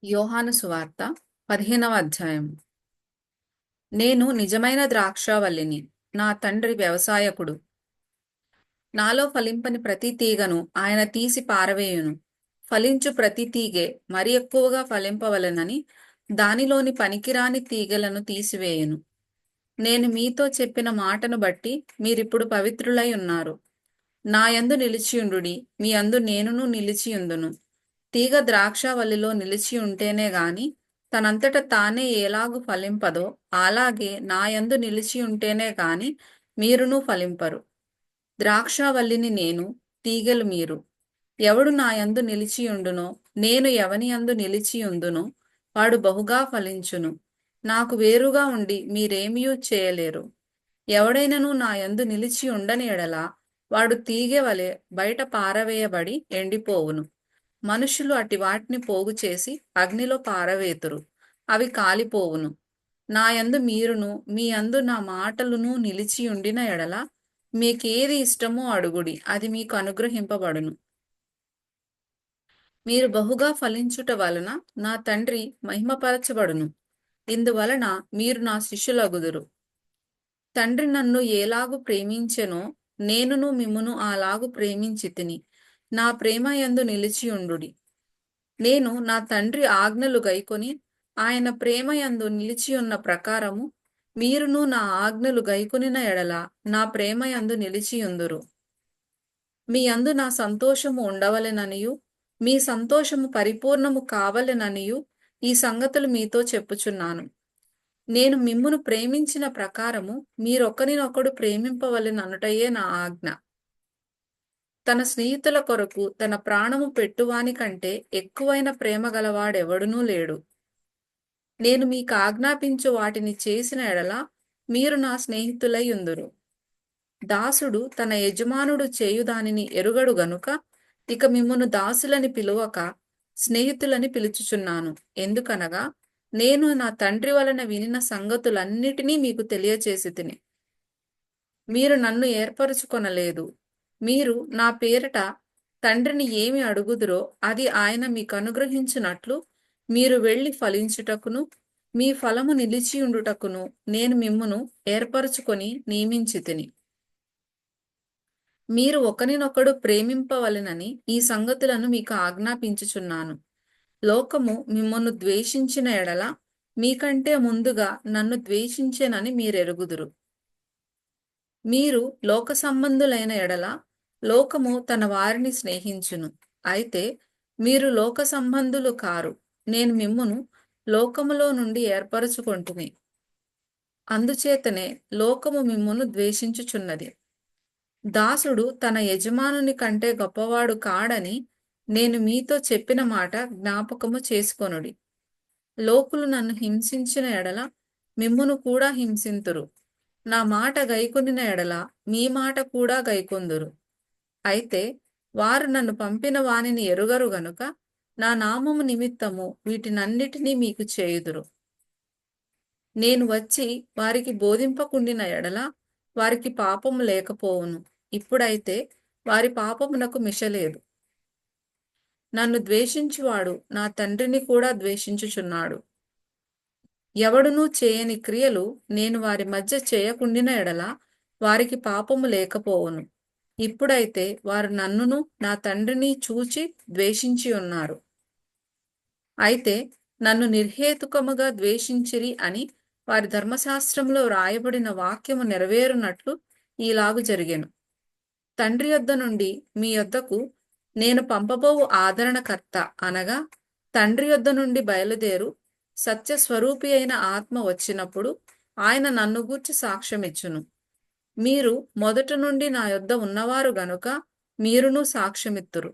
యోహాను సువార్త 15వ అధ్యాయం. నేను నిజమైన ద్రాక్షావల్లిని, నా తండ్రి వ్యవసాయకుడు. నాలో ఫలింపని ప్రతి తీగను ఆయన తీసి పారవేయును. ఫలించు ప్రతి తీగె మరి ఎక్కువగా ఫలింపవలెనని దానిలోని పనికిరాని తీగలను తీసివేయును. నేను మీతో చెప్పిన మాటను బట్టి మీరిప్పుడు పవిత్రులై ఉన్నారు. నా యందు నిలిచియుండుడి, మీ యందు నేనును నిలిచియుందును. తీగ ద్రాక్షావల్లిలో నిలిచి ఉంటేనే గాని తనంతట తానే ఎలాగు ఫలింపదో, అలాగే నా యందు నిలిచి ఉంటేనే గాని మీరును ఫలింపరు. ద్రాక్షావల్లిని నేను, తీగెలు మీరు. ఎవడు నా యందు నిలిచియుండునో, నేను ఎవని యందు నిలిచియుందునో వాడు బహుగా ఫలించును. నాకు వేరుగా ఉండి మీరేమియూ చేయలేరు. ఎవడైనను నా యందు నిలిచి ఉండని ఎడల వాడు తీగె వలె బయట పారవేయబడి ఎండిపోవును. మనుషులు అట్టి వాటిని పోగు చేసి అగ్నిలో పారవేతురు, అవి కాలిపోవును. నా యందు మీరును మీ యందు నా మాటలును నిలిచి ఉండిన ఎడల మీకేది ఇష్టమో అడుగుడి, అది మీకు అనుగ్రహింపబడును. మీరు బహుగా ఫలించుట వలన నా తండ్రి మహిమపరచబడును. ఇందువలన మీరు నా శిష్యులగుదురు. తండ్రి నన్ను ఏలాగు ప్రేమించెనో నేనును మిమ్మును అలాగు ప్రేమించితిని. నా ప్రేమ యందు నిలిచియుండుడి. నేను నా తండ్రి ఆజ్ఞలు గైకొని ఆయన ప్రేమ యందు నిలిచియున్న ప్రకారము మీరును నా ఆజ్ఞలు గైకొనిన ఎడల నా ప్రేమ యందు నిలిచియుందురు. మీ యందు నా సంతోషము ఉండవలెననియు మీ సంతోషము పరిపూర్ణము కావలెననియు ఈ సంగతులు మీతో చెప్పుచున్నాను. నేను మిమ్మును ప్రేమించిన ప్రకారము మీరొకరినొకడు ప్రేమింపవలెననుటయే నా ఆజ్ఞ. తన స్నేహితుల కొరకు తన ప్రాణము పెట్టువాని కంటే ఎక్కువైన ప్రేమ గలవాడెవడునూ లేడు. నేను మీకు ఆజ్ఞాపించు వాటిని చేసిన ఎడల మీరు నా స్నేహితులై యుందురు. దాసుడు తన యజమానుడు చేయు దానిని ఎరుగడు గనుక ఇక మిమ్మును దాసులని పిలువక స్నేహితులని పిలుచుచున్నాను. ఎందుకనగా నేను నా తండ్రి వలన వినిన సంగతులన్నిటినీ మీకు తెలియచేసితిని. మీరు నన్ను ఏర్పరచుకొనలేదు. మీరు నా పేరిట తండ్రిని ఏమి అడుగుదురో అది ఆయన మీకు అనుగ్రహించునట్లు మీరు వెళ్లి ఫలించుటకును మీ ఫలము నిలిచియుండుటకును నేను మిమ్మును ఏర్పరచుకొని నియమించితిని. మీరు ఒకరినొకడు ప్రేమింపవలెనని ఈ సంగతులను మీకు ఆజ్ఞాపించుచున్నాను. లోకము మిమ్మును ద్వేషించిన ఎడల మీకంటే ముందుగా నన్ను ద్వేషించెనని మీరెరుగుదురు. మీరు లోక సంబంధులైన ఎడల లోకము తన వారిని స్నేహించును. అయితే మీరు లోక సంబంధులు కారు, నేను మిమ్మును లోకములో నుండి ఏర్పరచుకొంటిని. అందుచేతనే లోకము మిమ్మును ద్వేషించుచున్నది. దాసుడు తన యజమానుని కంటే గొప్పవాడు కాడని నేను మీతో చెప్పిన మాట జ్ఞాపకము చేసుకొనుడి. లోకులు నన్ను హింసించిన ఎడల మిమ్మును కూడా హింసింతురు. నా మాట గైకొనిన ఎడల మీ మాట కూడా గైకొందురు. అయితే వారు నన్ను పంపిన వానిని ఎరుగరు గనుక నా నామము నిమిత్తము వీటినన్నిటినీ మీకు చేయుదురు. నేను వచ్చి వారికి బోధింపకుండిన ఎడల వారికి పాపము లేకపోవును. ఇప్పుడైతే వారి పాపమునకు మిషలేదు. నన్ను ద్వేషించువాడు నా తండ్రిని కూడా ద్వేషించుచున్నాడు. ఎవడునూ చేయని క్రియలు నేను వారి మధ్య చేయకుండిన ఎడల వారికి పాపము లేకపోవును. ఇప్పుడైతే వారు నన్నును నా తండ్రిని చూచి ద్వేషించి ఉన్నారు. అయితే నన్ను నిర్హేతుకముగా ద్వేషించిరి అని వారి ధర్మశాస్త్రంలో రాయబడిన వాక్యము నెరవేరునట్లు ఈలాగు జరిగెను. తండ్రి యొద్ద నుండి మీ యొద్దకు నేను పంపబోవు ఆదరణకర్త అనగా తండ్రి యొద్ద నుండి బయలుదేరు సత్యస్వరూపి అయిన ఆత్మ వచ్చినప్పుడు ఆయన నన్ను గూర్చి సాక్ష్యమిచ్చును. మీరు మొదట నుండి నా యొద్ద ఉన్నవారు గనుక మీరును సాక్ష్యమిత్తురు.